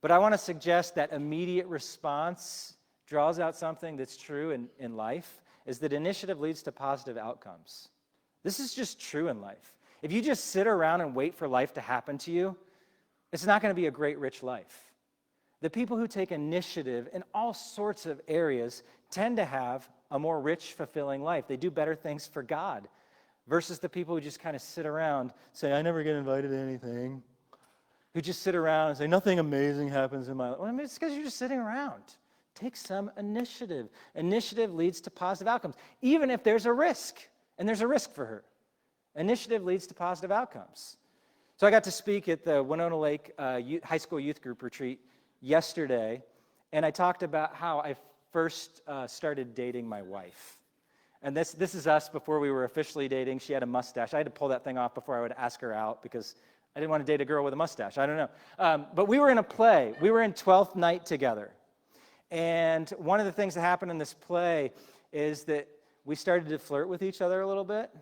But I want to suggest that immediate response draws out something that's true in life, is that initiative leads to positive outcomes. This is just true in life. If you just sit around and wait for life to happen to you, it's not going to be a great, rich life. The people who take initiative in all sorts of areas tend to have a more rich, fulfilling life. They do better things for God versus the people who just kind of sit around, say, I never get invited to anything, who just sit around and say, nothing amazing happens in my life. Well, I mean, it's because you're just sitting around. Take some initiative. Initiative leads to positive outcomes, even if there's a risk, and there's a risk for her. Initiative leads to positive outcomes. So I got to speak at the Winona Lake High School Youth Group Retreat yesterday, and I talked about how I first started dating my wife. And this is us before we were officially dating. She had a mustache. I had to pull that thing off before I would ask her out because I didn't want to date a girl with a mustache. I don't know. But we were in a play. We were in 12th Night together. And one of the things that happened in this play is that we started to flirt with each other a little bit,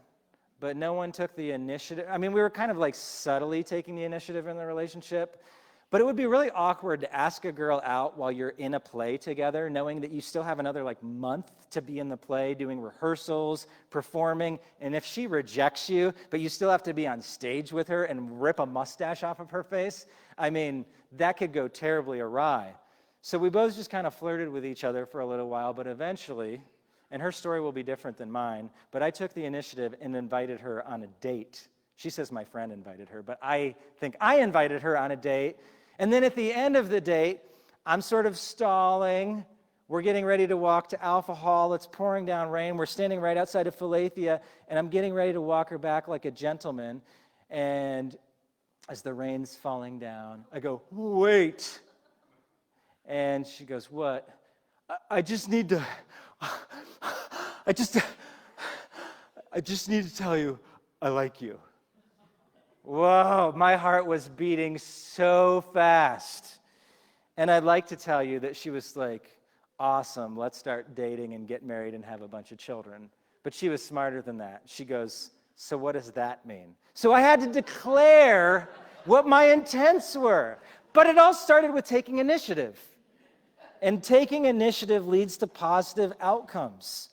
but no one took the initiative. I mean, we were kind of like subtly taking the initiative in the relationship, but it would be really awkward to ask a girl out while you're in a play together, knowing that you still have another like month to be in the play, doing rehearsals, performing, and if she rejects you, but you still have to be on stage with her and rip a mustache off of her face, I mean, that could go terribly awry. So we both just kind of flirted with each other for a little while, but eventually, and her story will be different than mine, but I took the initiative and invited her on a date. She says my friend invited her, but I think I invited her on a date. And then at the end of the date, I'm sort of stalling. We're getting ready to walk to Alpha Hall. It's pouring down rain. We're standing right outside of Philathea, and I'm getting ready to walk her back like a gentleman. And as the rain's falling down, I go, wait. And she goes, what? I just need to tell you I like you. Whoa, my heart was beating so fast. And I'd like to tell you that she was like, awesome, let's start dating and get married and have a bunch of children. But she was smarter than that. She goes, so what does that mean? So I had to declare what my intents were. But it all started with taking initiative. And taking initiative leads to positive outcomes.